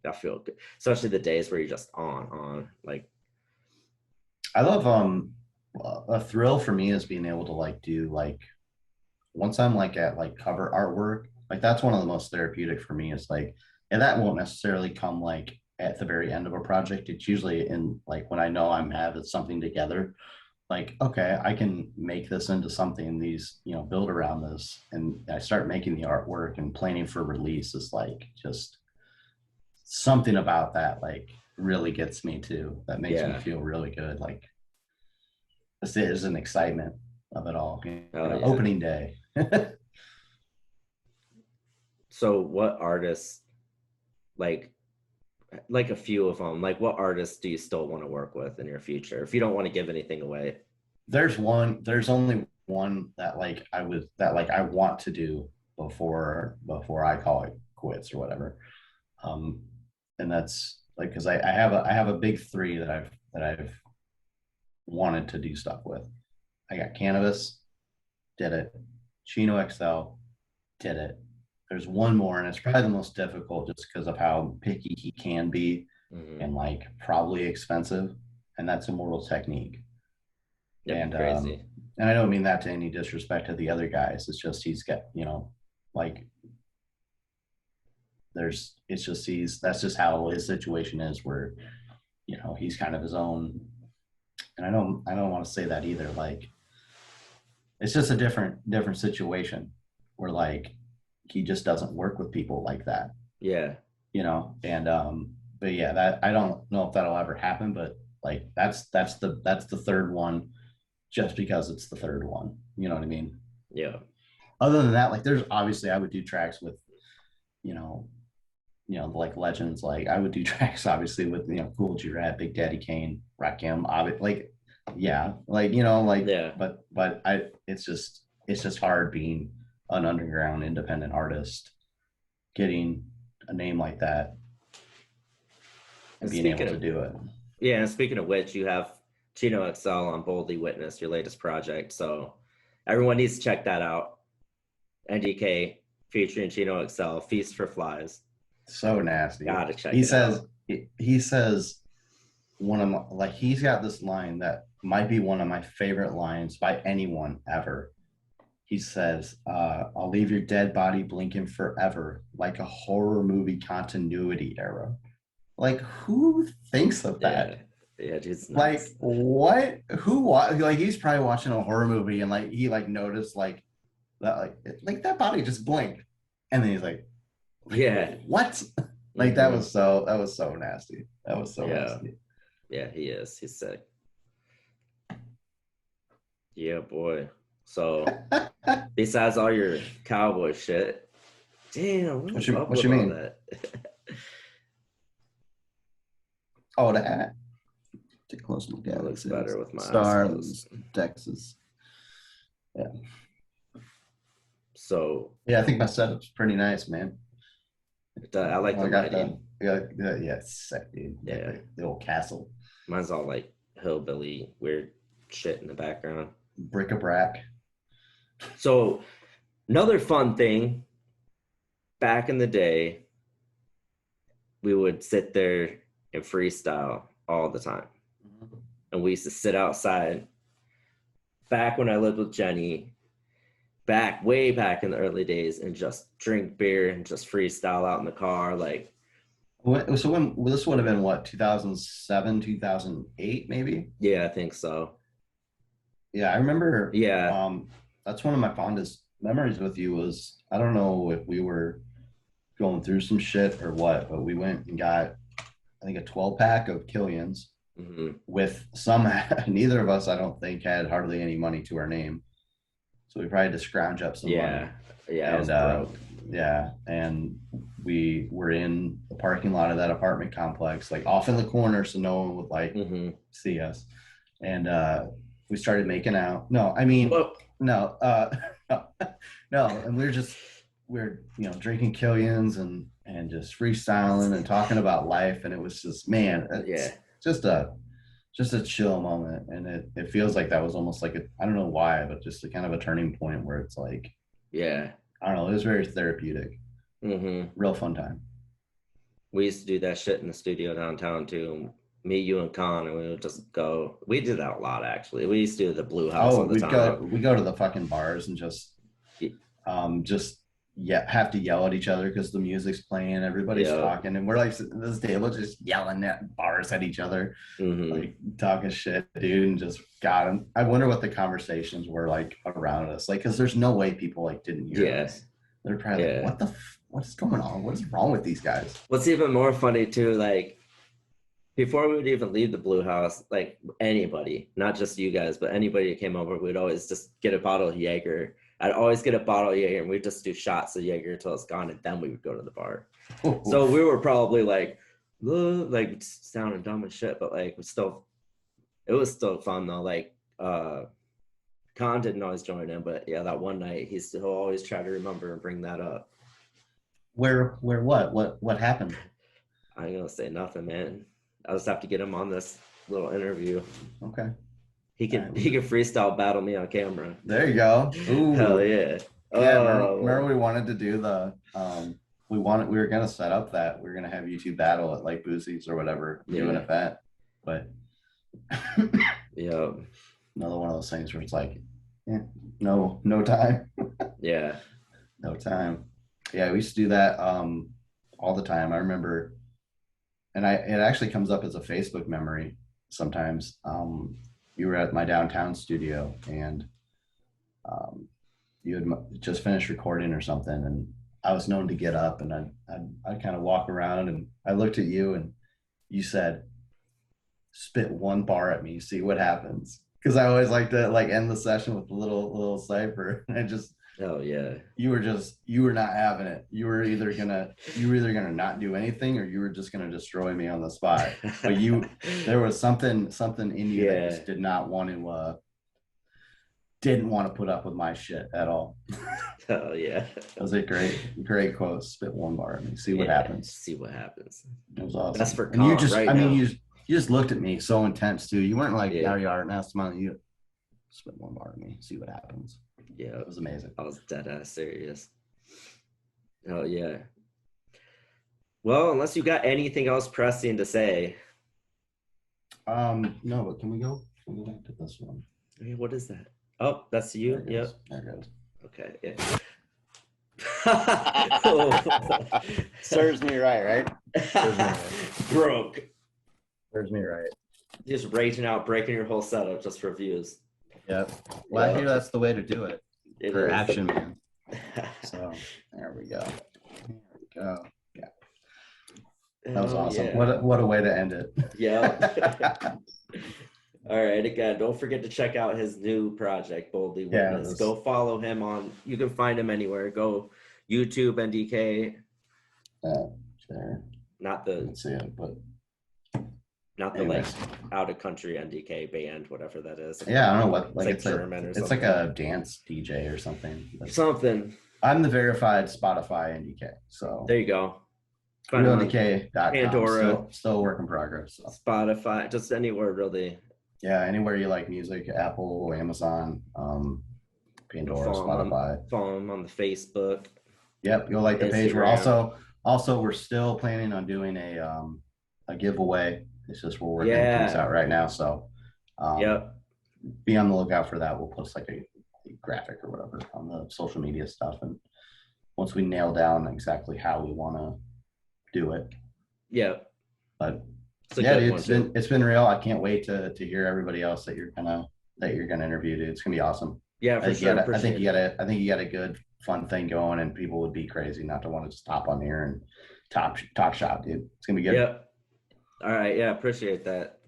I feel good, especially the days where you're just on. Like, I love a thrill for me is being able to like do like once I'm like at like cover artwork, like that's one of the most therapeutic for me is like, and that won't necessarily come like at the very end of a project. It's usually in like when I know I'm having something together, like, okay, I can make this into something, these, build around this. And I start making the artwork and planning for release is like just something about that, like really gets me too. That makes me yeah, feel really good. Like this is an excitement of it all, oh yeah. opening day. So, what artists like a few of them? Like, what artists do you still want to work with in your future? If you don't want to give anything away. There's only one that like I want to do before I call it quits or whatever. Um, and that's like because I have a big three that I've wanted to do stuff with. I got cannabis, did it. Chino XL, did it. There's one more, and it's probably the most difficult just because of how picky he can be Hmm. and like probably expensive, and that's Immortal Technique. Yep, And crazy. and I don't mean that to any disrespect to the other guys. It's just he's got like it's just that's just how his situation is, where he's kind of his own. And I don't want to say that either. Like, it's just a different situation where, like, he just doesn't work with people like that. Yeah. And but yeah, that I don't know if that'll ever happen, but like that's the third one, just because it's the third one. You know what I mean? Yeah. Other than that, like, there's obviously, I would do tracks with, you know, like legends. Like, I would do tracks obviously with, Cool G Rap, Big Daddy Kane, Rakim, like, yeah, like, like, Yeah. but it's just hard being an underground independent artist, getting a name like that and And being able speaking to of do it. Yeah, and speaking of which, you have Chino XL on Boldly Witness, your latest project. So everyone needs to check that out. NDK featuring Chino XL, Feast for Flies. So nasty. Gotta check He it says out. he says one of my, like, he's got this line that might be one of my favorite lines by anyone ever. He says, "I'll leave your dead body blinking forever, like a horror movie continuity error." Like, who thinks of Yeah. that? Yeah, dude's Like, nuts. what? Like, he's probably watching a horror movie, and like he like noticed like that, like that body just blinked, and then he's like, Yeah. what? Like, that Hmm. was so nasty. That was so Yeah. nasty. Yeah, he is. He's sick. Yeah, boy. So besides all your cowboy shit, damn, what What is you up what with you all mean? that? Oh, the hat. Take a close look It at it. It looks says better with my eyes closed. Stars, Texas. Yeah, So yeah. I think my setup's pretty nice, man. I like the I got lighting. yeah, it's sick, dude. Like Yeah. the old castle, Mine's all like hillbilly weird shit in the background. bric-a-brac. So another fun thing, back in the day, we would sit there and freestyle all the time. And we used to sit outside back when I lived with Jenny, back way back in the early days, and just drink beer and just freestyle out in the car. Like, So when this would have been, what, 2007, 2008, maybe? yeah, I think so. Yeah, I remember. Yeah. That's one of my fondest memories with you. Was, I don't know if we were going through some shit or what, but we went and got, I think, a 12 pack of Killians Hmm. with some. Neither of us, I don't think, had hardly any money to our name, so we probably had to scrounge up some Yeah. money. Yeah, I was And broke. yeah, and we were in the parking lot of that apartment complex, like off in the corner, so no one would like Hmm. see us. And we started making out. No, I mean, Well, no, no. And we're drinking Killians and just freestyling and talking about life, and it was just, man, it's yeah. just a chill moment, and it feels like that was almost like I don't know why, but just a kind of a turning point where it's like, Yeah. I don't know, it was very therapeutic, Hmm. real fun time. We used to do that shit in the studio downtown too. Me, you, and Con, and we would just go. We did that a lot, actually. We used to do the Blue House Oh, all the time. we go to the fucking bars and just yeah, have to yell at each other because the music's playing, everybody's Yeah. talking, and we're like sitting at this table just yelling at bars at each other, Hmm. like talking shit, dude, and just got them. I wonder what the conversations were like around us, like, because there's no way people like didn't hear Yeah. us. They're probably like, Yeah. what is going on? What is wrong with these guys? What's even more funny too, like before we would even leave the Blue House, like anybody, not just you guys, but anybody that came over, we'd always just get a bottle of Jaeger. I'd always get a bottle of Jaeger, and we'd just do shots of Jaeger until it's gone, and then we would go to the bar. So we were probably like, "Ugh," like sounding dumb as shit, but like it was still fun though. Like Khan didn't always join in, but yeah, that one night he'll always try to remember and bring that up. Where what happened? I ain't gonna say nothing, man. I'll just have to get him on this little interview. Okay. He All could right. he could freestyle battle me on camera. There you go. Hell Ooh. yeah. Yeah, remember Oh we wanted to do the we were gonna set up that we were gonna have you two battle at like Boozy's or whatever, do an yeah. event, but Yeah. another one of those things where it's like, yeah, no time, Yeah. no time. Yeah, we used to do that. all the time. I remember, and it actually comes up as a Facebook memory sometimes. You were at my downtown studio, and you had just finished recording or something, and I was known to get up, and I'd kind of walk around, and I looked at you, and you said, "Spit one bar at me, see what happens." Because I always like to like end the session with a little cipher, and I just, Oh yeah. you were not having it. You were either gonna not do anything, or you were just gonna destroy me on the spot. But there was something in you that just didn't want to put up with my shit at all. Oh yeah. That was a great quote. Spit one bar at me, see what happens. See what happens. It was awesome. That's for and you calm just, right I mean, now. you just looked at me so intense too. You weren't like, Yeah. you are now smiling. You spit one bar at me, see what happens. Yeah, It was amazing. I was dead ass serious. Oh yeah. Well, unless you got anything else pressing to say. No, but can we go back to this one? I mean, what is that? Oh, that's you. There it Yep. goes. There it goes. Okay. Yeah. Serves me right? Broke. Serves me right. Just raging out, breaking your whole setup just for views. Yep. Well, I hear that's the way to do it for is. Action Man. So there we go. Yeah. That was awesome. Yeah. What a way to end it. Yeah. All right. Again, don't forget to check out his new project, Boldly Witness. Go follow him you can find him anywhere. Go YouTube, NDK. There. Not the Let's see it, but like out of country NDK band, whatever that is. Yeah, I don't know what, like it's like German or something. It's like a dance DJ or something. Something. I'm the verified Spotify NDK. So there you go. RealNDK.com. Pandora. Still a work in progress. So. Spotify, just anywhere really. Yeah, anywhere you like music, Apple, Amazon, Pandora, Spotify. Follow them on the Facebook. Yep, you'll like the page. We're also we're still planning on doing a giveaway. It's just we're working things out right now. So yep. Be on the lookout for that. We'll post like a graphic or whatever on the social media stuff, and once we nail down exactly how we want to do it. Yeah. But yeah, dude, it's been real. I can't wait to hear everybody else that you're gonna interview, dude. It's gonna be awesome. Yeah, for sure. I think you got a good fun thing going, and people would be crazy not to want to just hop on here and talk shop, dude. It's gonna be good. Yep. All right. Yeah, appreciate that.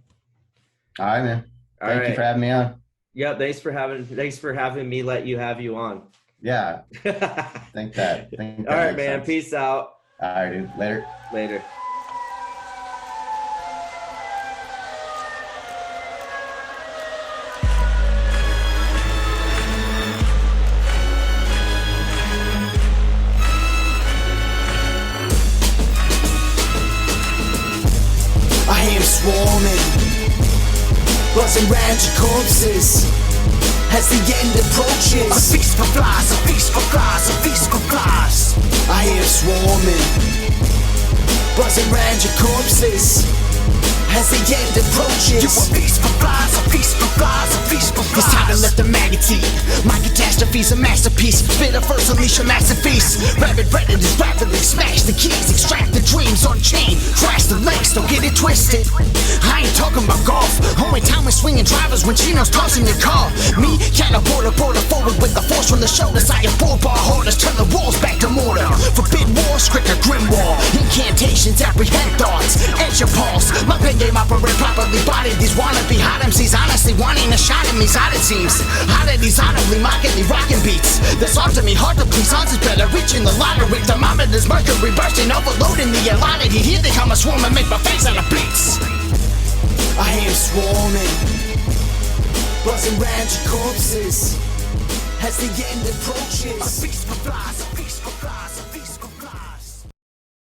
All right, man. Thank you for having me on. Yeah, thanks for having me let you have you on. Yeah. Think that. All right, man. Sense. Peace out. All right, dude. Later. Swarming, buzzing round your corpses as the end approaches. A feast for flies, a feast for flies, a feast for flies. I hear swarming, buzzing round your corpses as the end approaches. You a feast for flies, a feast for flies, a feast for flies. It's time to let the maggot eat. My catastrophe's a masterpiece. Spit a verse, unleash a massive feast. Rabid predators rapidly smash the keys, extract the dreams on chain, crash the links, don't get it twisted. I ain't talking about golf. Only time we're swinging drivers when Chino's tossing your car. Me, catapult border forward with the force from the shoulders. I have bull bar holders, turn the walls back to mortar. Forbid war, script a grim war. Incantations apprehend thoughts, edge your pulse. My pen game operate properly bodied. These wannabe hot MCs honestly wanting a shot at me's odd it seems. Oddities audibly mockingly rocking beats. That's off to me hard to please. Odds is better reaching the lottery. Thermometers mercury bursting, overloading the allotted. Here they come a swarm and make my face out of beats. I am swarming, buzzing round your corpses as the end approaches. A feast for flies.